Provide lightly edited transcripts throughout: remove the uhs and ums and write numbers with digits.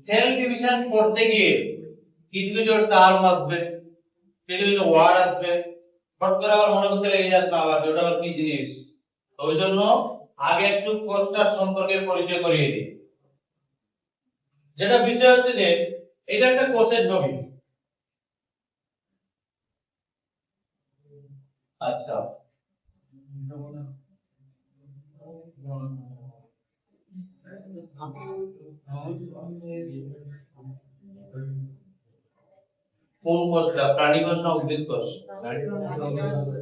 Cell division করতে গিয়ে কিছু কিছু টার্ম আসবে, কিছু কিছু ওয়ার্ড আসবে, হট করে আবার মনে করতে লেগে যাচ্ছে না আবার ওটা আবার কি জিনিস। তো ওই জন্য আগে একটু কোর্সটার সম্পর্কে পরিচয় করিয়ে দিই। যেটা বিষয় হচ্ছে যে এটা একটা কোর্সের ছবি। আচ্ছা, কোন কোর্সটা, প্রাণী কোর্স না উদ্ভিদ কোর্স?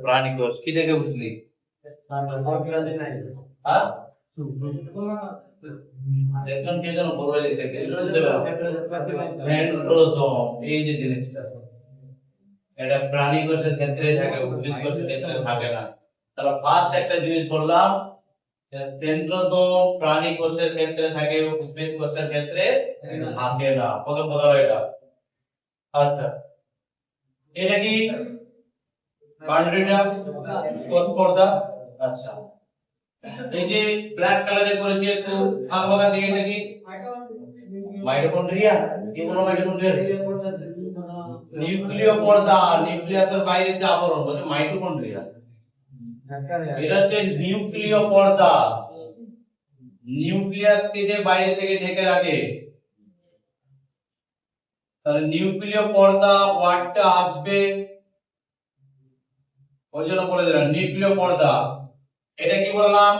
প্রাণী কোর্স কি দেখে বুঝলি? হ্যাঁ, একজন কে যেন বলে দিতে শুনতে পারো সেন্ট্রোজোম, এই যে জিনিসটা এটা প্রাণী কোষের ক্ষেত্রে থাকে, উদ্ভিদ কোষের ক্ষেত্রে থাকে না। তাহলে ফার্স্ট একটা জিনিস বললাম, সেন্ট্রোজোম প্রাণী কোষের ক্ষেত্রে থাকে, উদ্ভিদ কোষের ক্ষেত্রে থাকে না। প্রথম কথা হলো এটা। আচ্ছা, এটা কি বাউন্ডারিটা কোষ পর্দা? আচ্ছা, এই যে ব্ল্যাক কালারে করেছি একটু ফাঁক ফাঁকা দিয়ে, এটা কি মাইটোকন্ড্রিয়া? কি বলো মাইটোকন্ড্রিয়া? নিউক্লিয় পর্দা, নিউক্লিয়াসের বাইরে যে আবরণ বলে মাইটোকন্ড্রিয়া। এটা হচ্ছে নিউক্লিয় পর্দা, নিউক্লিয়াসকে যে বাইরে থেকে ঢেকে রাখে। তাহলে নিউক্লিয় পর্দা ওয়ার্ডটা আসবে, ওই জন্য বলে দিলাম নিউক্লিয় পর্দা। এটা কি বললাম?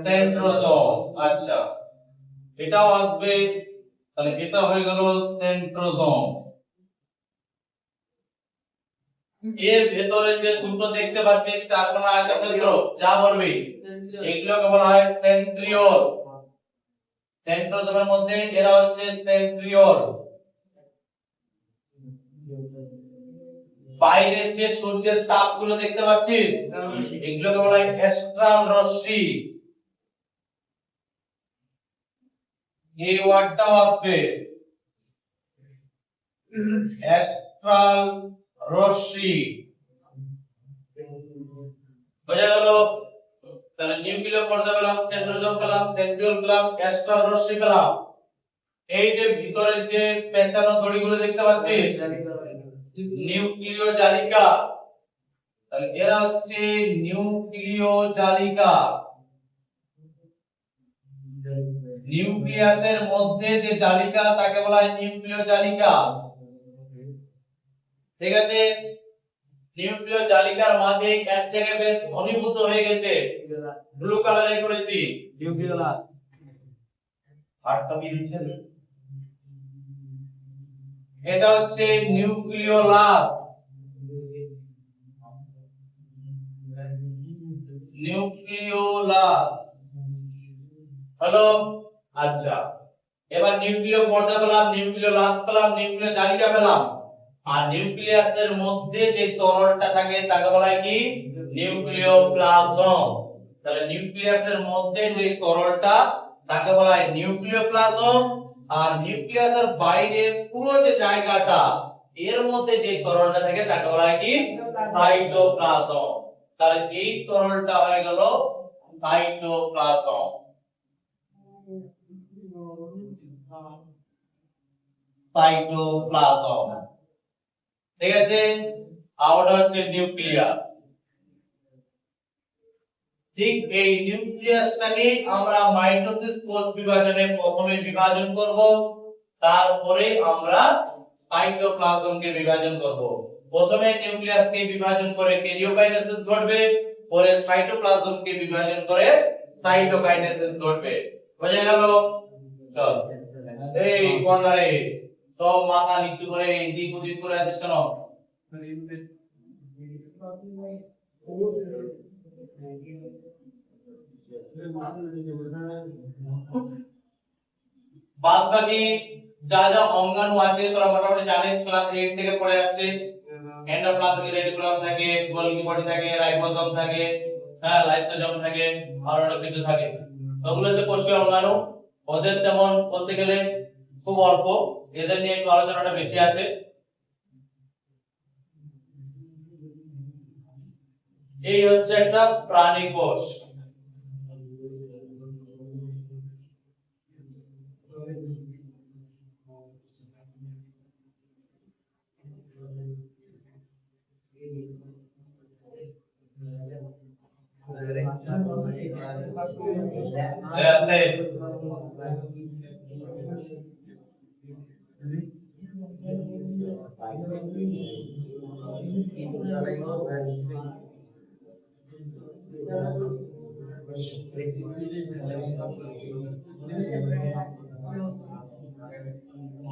সেন্ট্রোজোম। আচ্ছা, এটাও আসবে, তাহলে এটা হয়ে গেল সেন্ট্রোজোম। এর ভেতরে যে দুটো দেখতে পাচ্ছিস চারকোনা আয়তক্ষেত্র যা বলবি এগুলোকে বলা হয় সেন্ট্রিওল। সেন্ট্রোজোমের মধ্যে এরা হচ্ছে সেন্ট্রিওল। বাইরে যে সূর্যের তাপগুলো দেখতে পাচ্ছিস এগুলোকে বলা হয় অ্যাস্ট্রাল রশ্মি। এই ওয়ার্ডটাও আসবে, অ্যাস্ট্রাল রশ্মি। বোঝা গেল? তাহলে নিউক্লিয় পর্দা পেলাম, সেন্ট্রোজোম পেলাম, সেন্ট্রিওল পেলাম, অ্যাস্ট্রাল রশ্মি পেলাম। এই যে ভিতরের যে পেঁচানো দড়িগুলো দেখতে পাচ্ছিস নিউক্লিয় জালিকা, তাহলে এরা হচ্ছে নিউক্লিয় জালিকা। নিউক্লিয়াসের মধ্যে যে জালিকা তাকে বলা হয় নিউক্লিয় জালিকা। ঠিক আছে, নিউক্লিয় জালিকার মাঝে এক জায়গায় বেশ ঘনীভূত হয়ে গেছে, ব্লু কালারে করেছি নিউক্লিয়াস। আটটা কি দিচ্ছেন? এটা হচ্ছে নিউক্লিওলাস, নিউক্লিওলাস। হ্যালো, আচ্ছা, এবার নিউক্লিয় পর্দা পেলাম, নিউক্লিওলাস পেলাম, নিউক্লিয় জালিকা পেলাম। আর নিউক্লিয়াসের মধ্যে যে তরলটা থাকে তাকে বলা হয় কি? নিউক্লিওপ্লাজম। তাহলে নিউক্লিয়াসের মধ্যে যে তরলটা তাকে বলা হয় নিউক্লিওপ্লাজম। আর নিউক্লিয়াসের বাইরে পুরো যে জায়গাটা এর মধ্যে যে তরলটা থাকে তাকে বলা হয় কি? সাইটোপ্লাজম। তাহলে এই তরলটা হয়ে গেল সাইটোপ্লাজম। সাইটোপ্লাজম, ঠিক আছে। আওয়াটা হচ্ছে নিউক্লিয়াস। ঠিক এই নিউক্লিয়াসটাকে আমরা মাইটোসিস কোষ বিভাজনে প্রথমে বিভাজন করব, তারপরে আমরা সাইটোপ্লাজমকে বিভাজন করব। প্রথমে নিউক্লিয়াসকে বিভাজন করে ক্যারিওকাইনেসিস ঘটবে, পরে সাইটোপ্লাজমকে বিভাজন করে সাইটোকাইনেসিস ঘটবে। বোঝা গেল? চল, এই কর্নারে সব মাথা নিচু করে এদিক ওদিক করে আছিস কেন? বাদ বাকি যা যা অঙ্গাণু আছে তোরা মোটামুটি জানিস, ক্লাস 8 থেকে পড়ে আসছিস। এন্ডোপ্লাজমিক রেটিকুলাম থাকে, গোলগি বডি থাকে, রাইবোজোম থাকে, হ্যাঁ লাইসোজোম থাকে, আর অনেক কিছু থাকে। ওগুলো হচ্ছে কোষীয় অঙ্গাণু। ওদের তেমন বলতে গেলে খুব অল্প, এদের নিয়ে একটু আলোচনাটা বেশি আছে। এই হচ্ছে একটা প্রাণী কোষ।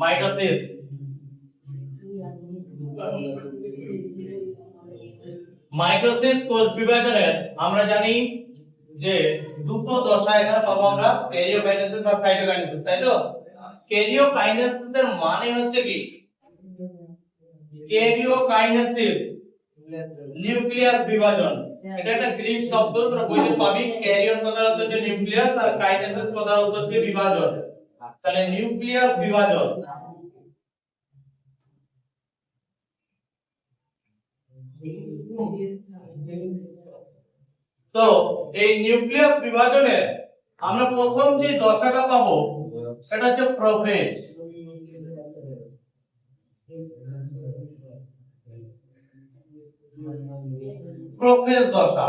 মাইটোসিস মাইটোসিস কোষ বিভাজনের আমরা জানি যে দুটো দশা এখানে পাবো আমরা, ক্যারিওকাইনেসিস আর সাইটোকাইনেসিস, তাই তো? ক্যারিওকাইনেসিস এর মানে হচ্ছে কি, ক্যারিওকাইনেসিস নিউক্লিয়াস বিভাজন, এটা একটা গ্রিক শব্দ, তোরা বইতে পাবি। ক্যারিয়ন কথার অর্থ হচ্ছে নিউক্লিয়াস আর কাইনেসিস কথার অর্থ হচ্ছে বিভাজন। তাহলে নিউক্লিয়াস বিভাজন। তো এই নিউক্লিয়াস বিভাজনের আমরা প্রথম যে দশাটা পাবো সেটা হচ্ছে প্রোফেজ। প্রোফেজ দশা।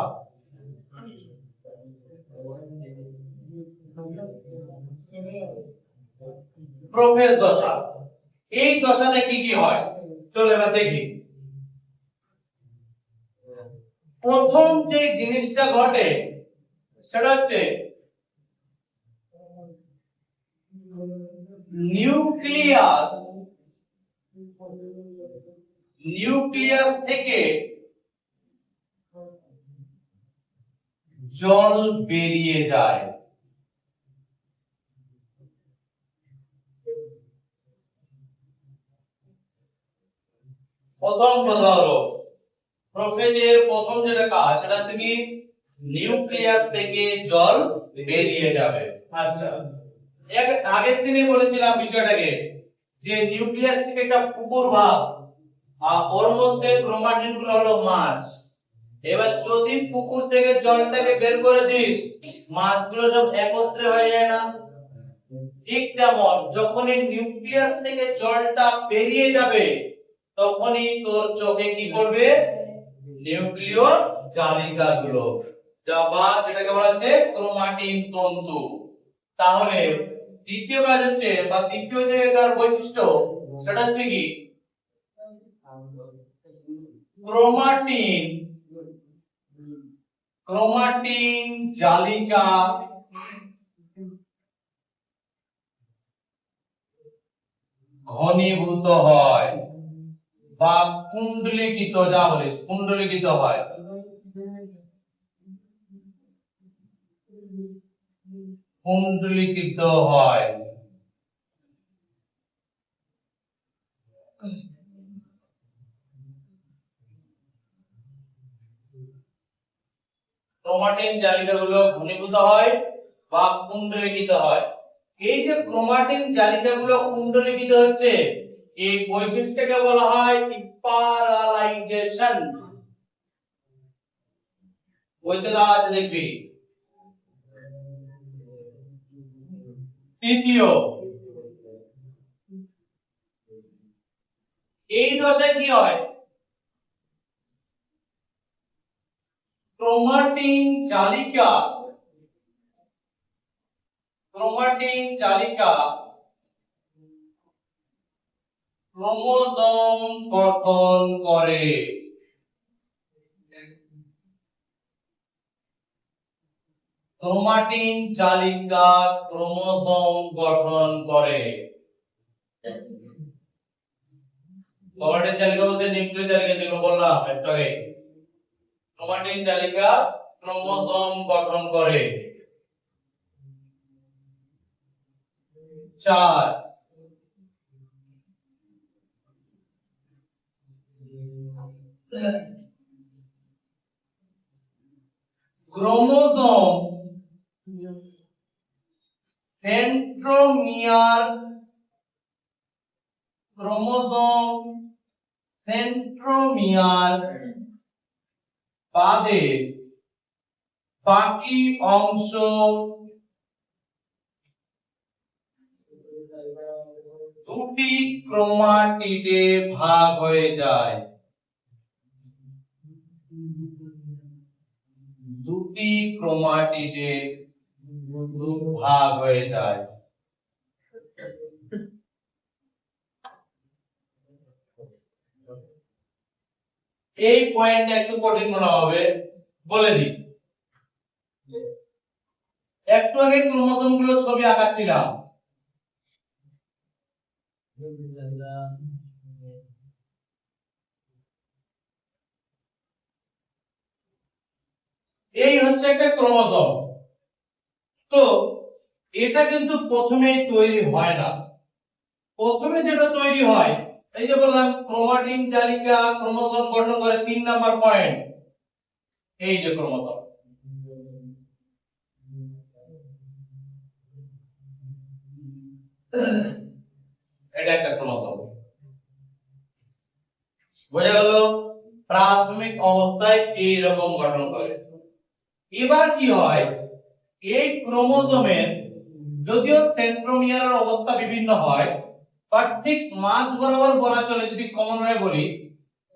প্রোফেজ দশা, এই দশাতে কি কি হয় চলো এবার দেখি। প্রথম যে জিনিসটা ঘটে সেটা হচ্ছে নিউক্লিয়াস থেকে জল বেরিয়ে যায়। প্রথম কথা হলো প্রোফেজের প্রথম যেটা কাজ সেটা থেকে নিউক্লিয়াস থেকে জল বেরিয়ে যাবে। আচ্ছা, আগের দিনে বলেছিলাম বিষয়টাকে যে নিউক্লিয়াস থেকে একটা পুকুর ভাব, আর ওর মধ্যে ক্রোমাটিন গুলো হলো মাছ। এবার যদি পুকুর থেকে জলটাকে বের করে দিস, মাছগুলো সব একত্রে হয়ে যায় না? ঠিক তেমন যখনই নিউক্লিয়াস থেকে জলটা বেরিয়ে যাবে তখনই তোর চোখে কি করবে, নিউক্লিয় জালিকাগুলো, যা বা যেটাকে বলা হচ্ছে ক্রোমাটিন তন্তু। তাহলে দ্বিতীয় কাজ হচ্ছে বা দ্বিতীয় যে এটার বৈশিষ্ট্য সেটা হচ্ছে কি, ক্রোমাটিন ক্রোমাটিন জালিকা ঘনীভূত হয় বা কুণ্ডলীকৃত, যা বলিস কুণ্ডলীকৃত হয়। কুণ্ডলীকৃত হয়। ক্রোমাটিন জালিকাগুলো ঘনীভূত হয় বা কুণ্ডলীকৃত হয়। এই যে ক্রোমাটিন জালিকাগুলো কুণ্ডলীকৃত হচ্ছে, এই বৈশিষ্ট্যকে বলা হয় স্পারালাইজেশন। বইতে দেওয়া আছে দেখবি। তৃতীয়, এই দশায় কি হয়, ক্রোমাটিন জালিকা ক্রোমোজোম গঠন করে। ক্রোমাটিন জালিকা ক্রোমোজোম গঠন করে। ক্রোমাটিন জালিকা বলতে নিউক্লিয় জালিকা যেগুলো বললাম একটু আগে, ক্রোমাটিন জালিকা ক্রোমোজোম গঠন করে। 4, ক্রোমোজোম সেন্ট্রোমিয়ার বাদে বাকি অংশ দুটি ক্রোমাটিডে ভাগ হয়ে যায়। দুটি ক্রোমাটিডে ভাগ হয়ে যায়। এই পয়েন্টটা একটু কঠিন মনে হবে, বলে দিই। একটু আগে ক্রোমোজোম গুলো ছবি আঁকাচ্ছিলাম, এই হচ্ছে একটা ক্রোমোজোম। তো এটা কিন্তু প্রথমেই তৈরি হয় না। প্রথমে যেটা তৈরি হয়, এই যে বললাম ক্রোমাটিন জালিকা ক্রোমোজোম গঠন করে 3 নাম্বার পয়েন্ট, এই যে ক্রোমোজোম। এটা একটা ক্রোমোজোম, বোঝা গেল? প্রাথমিক অবস্থায় এই রকম গঠন করে। এবার কি হয়, এই ক্রোমোজোমের যদিও সেন্ট্রোমিয়ারের অবস্থা বিভিন্ন হয়, বাট ঠিক মাঝ বরাবর বলা চলে, যদি কমন ভাবে বলি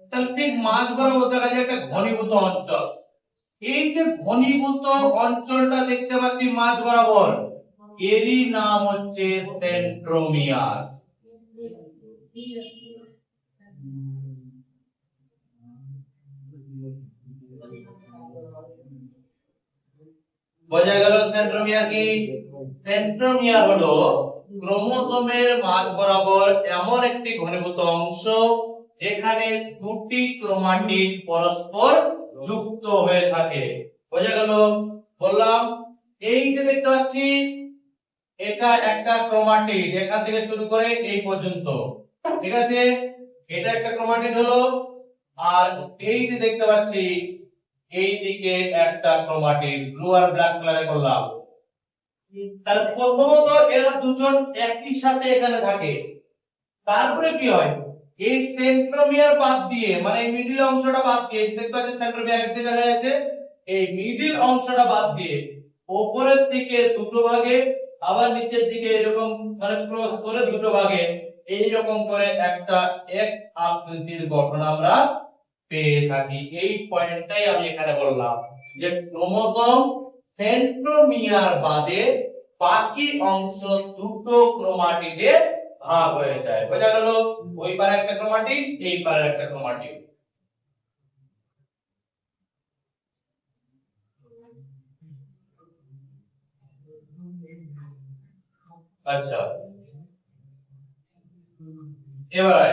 তাহলে ঠিক মাঝ বরাবর দেখা যায় একটা ঘনীভূত অঞ্চল। এই যে ঘনীভূত অঞ্চলটা দেখতে পাচ্ছি মাঝ বরাবর, এরই নাম হচ্ছে সেন্ট্রোমিয়ার। বোঝা গেল সেন্ট্রোমিয়ার কি? সেন্ট্রোমিয়ার হলো ক্রোমোজোমের মাঝ বরাবর এমন একটি ঘনীভূত অংশ যেখানে দুটি ক্রোমাটিড পরস্পর যুক্ত হয়ে থাকে। বোঝা গেল? বললাম এই যে দেখতে পাচ্ছি এটা একটা ক্রোমাটিড, এখান থেকে শুরু করে এই পর্যন্ত, ঠিক আছে? এটা একটা ক্রোমাটিড হলো, আর এই যে দেখতে পাচ্ছি এই দিকে একটা ক্রোমাটিড, ব্লু আর ব্ল্যাক কালারে করলাম। তার প্রথমত এরা দুজন একই সাথে এখানে থাকে, তারপরে কি হয়, এই সেন্ট্রোমিয়ার বাদ দিয়ে, মানে এই মিডল অংশটা বাদ দিয়ে, দেখতে পাচ্ছেন সেন্ট্রোমিয়ার এক জায়গায় রয়েছে, এই মিডল অংশটা বাদ দিয়ে উপরের দিকে দুটো ভাগে, আবার নিচের দিকে এরকম মানে ক্রস করে দুটো ভাগে এইরকম করে একটা এক্স আকৃতির গঠন আমরা পেয়ে থাকি। এই পয়েন্টটাই আমি এখানে বললাম যে ক্রোমোজোম সেন্ট্রোমিয়ার বাদে বাকি অংশ দুটো ক্রোমাটিডে ভাগ হয়ে যায়। বোঝা গেল? ওই পারে একটা ক্রোমাটিড, এই পারে একটা ক্রোমাটিড। আচ্ছা, এবার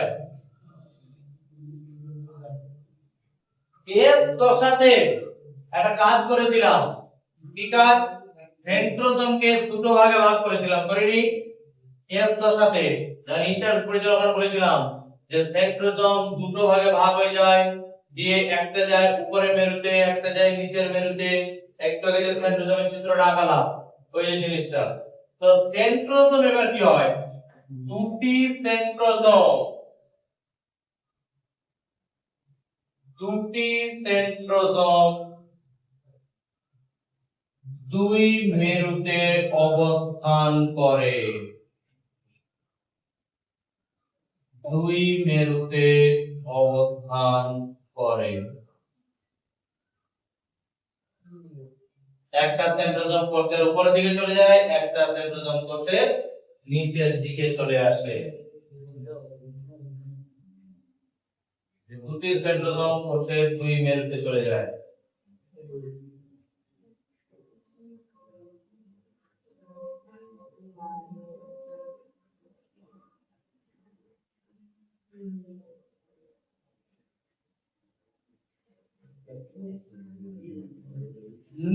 এর দশাতে একটা কাজ করেছিলাম। কি কাজ? সেন্ট্রোজোমকে দুটো ভাগে ভাগ করেছিলাম, করিনি? এর দশাতে জানি ইন্টার পরিচালনা করেছিলাম যে সেন্ট্রোজোম দুটো ভাগে ভাগ হয়ে যায়, দিয়ে একটা যায় উপরের মেরুতে, একটা যায় নিচের মেরুতে। একটু আগে যে সেন্ট্রোজোমের চিত্রটা আঁকালাম, ওই যে জিনিসটা। তো সেন্ট্রোজোম এবার কি হয়, দুটি সেন্ট্রোজোম, দুটি সেন্ট্রোজোম দুই মেরুতে অবস্থান করে, দুই মেরুতে অবস্থান করে। একটা সেন্ট্রোজোম কোষের উপরের দিকে চলে যায়, একটা সেন্ট্রোজোম কোষের নিচের দিকে চলে আসে। দুটি সেন্ট্রোজোম কোষের দুই মেরুতে চলে যায়।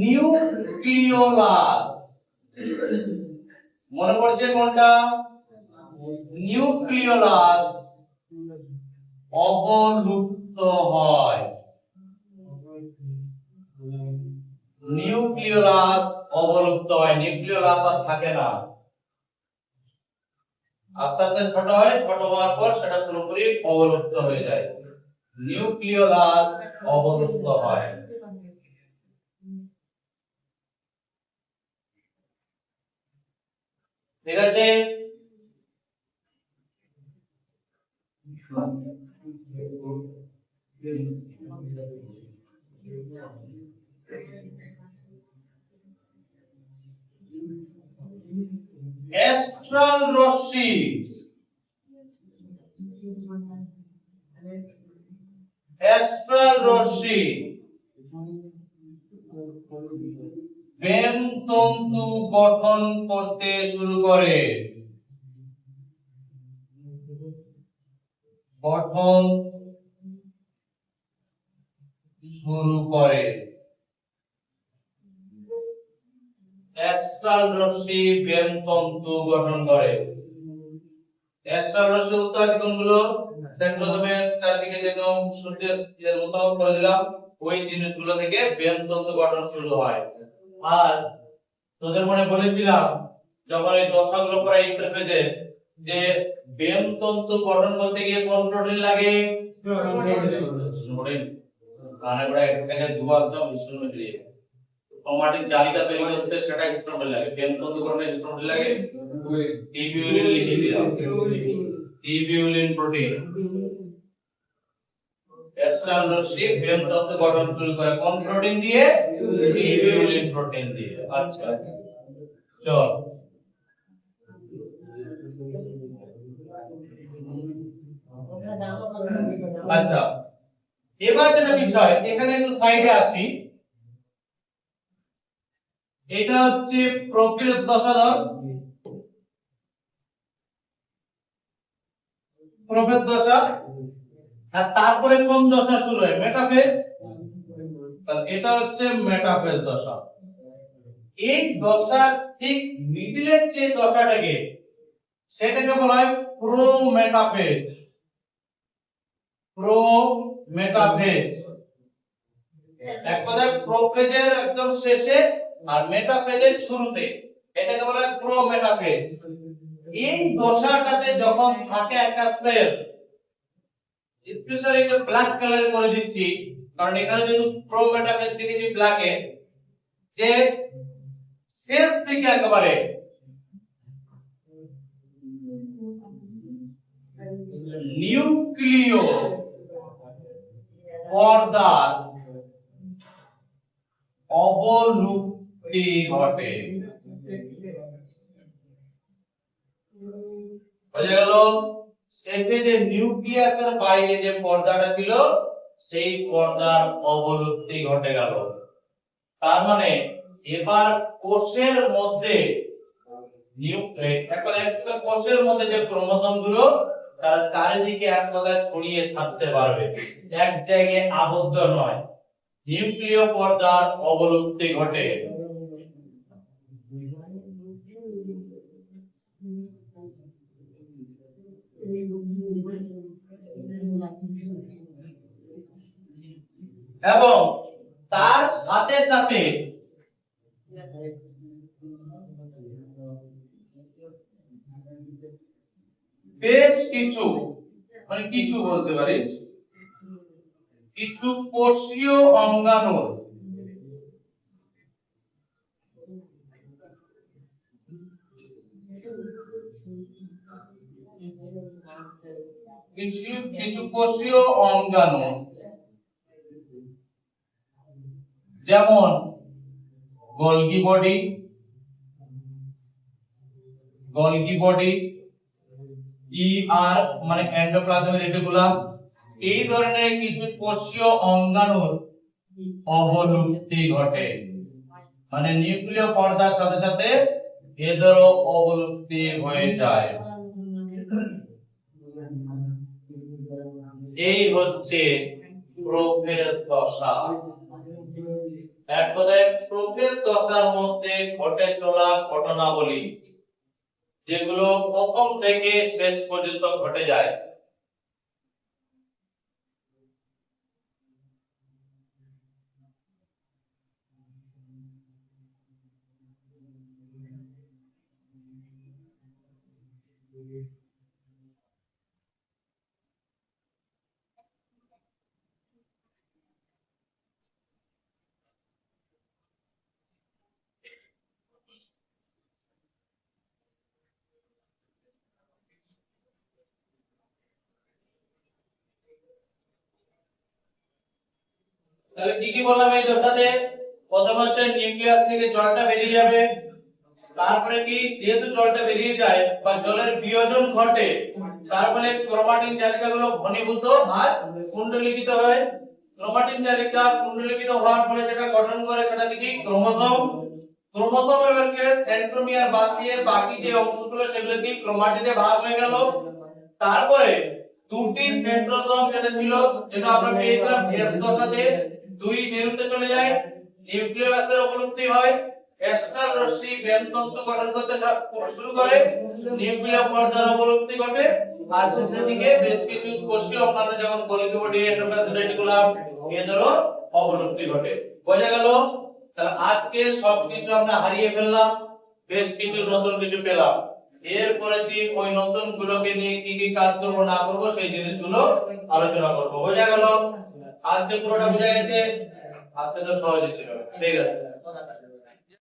নিউক্লিওলাস, মনে পড়ছে কোনটা? নিউক্লিওলাস অবলুপ্ত হয়। নিউক্লিওলাস অবলুপ্ত হয়, নিউক্লিওলাস আর থাকে না, আস্তে আস্তে ছোট হয়, ছোট হওয়ার পর সেটা পুরোপুরি অবলুপ্ত হয়ে যায়। নিউক্লিওলাস অবলুপ্ত হয়। ঠিক আছে? অ্যাস্ট্রাল রশ্মি বেম তন্তু গঠন করতে শুরু করে। অ্যাস্ট্রাল রশ্মি বেম তন্তু গঠন করে। অ্যাস্ট্রাল রশ্মি উৎপাদিত কোনগুলো? সেন্ট্রোজোমের চারদিকে যেরকম সূর্যের মতো করে দিলাম, ওই জিনিসগুলো থেকে বেম তন্তু গঠন শুরু হয়। আর তোদের মনে বলেছিলাম যখন এই দশাগুলো করা ইন্টারফেজে যে বেম তন্তু গঠন করতে গিয়ে কোন প্রোটিন লাগে? প্রোটিন। কানে বড় একটা দুয়া একদম মিশ্রণ দিয়ে ক্রোমাটিক জালিকা তৈরি করতে সেটা হিস্টোন লাগে। বেম তন্তু গঠনে হিস্টোন লাগে টিবিউলিন লিখে দিলাম। Tubulin protein. অ্যাস্ট্রাল রশ্মি বেম তন্তু গঠন শুরু করে কোন প্রোটিন দিয়ে? টিবিউলিন প্রোটিন দিয়ে। আচ্ছা চল আচ্ছা এবার যেটা বিষয় এখানে একটু সাইডে আসি। এটা হচ্ছে প্রোফেজ দশাধর। প্রোফেজ দশা। আর তারপরে কোন দশা শুরু হয়? মেটাফেজ। তাহলে এটা হচ্ছে মেটাফেজ দশা। এই দশার ঠিক মিডলের যে দশাটাকে সেটাকে বলা হয় প্রোমেটাফেজ। প্রোমেটাফেজ এক কথায় প্রোফেজের একদম শেষে আর মেটাফেজের শুরুতে, এটাকে বলা হয় প্রোমেটাফেজ। এই দশাটাতে যখন থাকে একটা সেল, স্পেশালি একটু ব্ল্যাক কালার করে দিচ্ছি কারণ এখানে যেহেতু প্রোমেটাফেজ লিখেছি ব্ল্যাকে, যে শেষ থেকে একেবারে নিউক্লিয় পর্দার অবলুপ্তি ঘটে। বুঝা গেল? এতে যে নিউক্লিয়াসের বাইরে যে পর্দাটা ছিল সেই পর্দার অবলুপ্তি ঘটে গেল। তার মানে এবার কোষের মধ্যে কোষের মধ্যে যে ক্রোমোসোম গুলো তারা চারিদিকে এক কথায় ছড়িয়ে থাকতে পারবে, এক জায়গায় আবদ্ধ নয়। নিউক্লিয় পর্দার অবলুপ্তি ঘটে। এবং তার সাথে সাথে বেশ কিছু মানে কিছু বলতে পারিস কিছু কোষীয় অঙ্গাণুর কিছু কোষীয় অঙ্গাণু যেমন গোলগি বডি আর মানে এন্ডোপ্লাজমিক রেটিকুলাম, এই ধরনের কিছু কোষীয় অঙ্গাণুর অবলুপ্তি ঘটে। মানে নিউক্লিয় পর্দার সাথে সাথে এদেরও অবলুপ্তি হয়ে যায়। এই হচ্ছে প্রোফেজ দশা। এক কথায় প্রোফেজ দশার মধ্যে ঘটে চলা ঘটনাবলী যেগুলো প্রথম থেকে শেষ পর্যন্ত ঘটে যায়। তাহলে কি কি বললাম এই দশাতে? প্রথম হচ্ছে নিউক্লিয়াস থেকে জলটা বেরিয়ে যাবে, তারপরে কি যেহেতু জলটা বেরিয়ে যায় বা জলের বিয়োজন ঘটে, তার ফলে ক্রোমাটিন জালিকাগুলো ঘনীভূত আর কুণ্ডলীকৃত হয়। ক্রোমাটিন জালিকা কুণ্ডলীকৃত হওয়ার ফলে যেটা গঠন করে সেটা কি ক্রোমোসোম। ক্রোমোসোম এবারকে সেন্ট্রোমিয়ার বাদ দিয়ে বাকি যে অংশগুলো সেগুলো কি ক্রোমাটিনে ভাগ হয়ে গেল। তারপরে দুটি সেন্ট্রোসোম যেটা ছিল, যেটা আমরা পেয়েছিলাম এস দশাতে, দুই মেরুতে চলে যায়, নিউক্লিয়াসের অবলুপ্তি হয়, এস্টার রশ্মি বেনতন্তু গঠন করতে শুরু করে, নিউক্লিয় পর্দার অবলুপ্তি ঘটে, আর শেষের দিকে বেশ কিছু কোষীয় অঙ্গাণু যেমন গোলজি বডি, এন্ডোপ্লাজমিক রেটিকুলাম এদেরও অবলুপ্তি ঘটে। বোঝা গেল? তাহলে আজকে সবকিছু আমরা হারিয়ে ফেললাম, বেশ কিছু নতুন কিছু পেলাম। এরপরে দিন ওই নতুন গুলোকে নিয়ে কি কি কাজ করব না করব সেই জিনিসগুলো আলোচনা করব। বোঝা গেল? আজকে পুরোটা বোঝা গেছে? আজকে তো সহজই ছিল। ঠিক আছে।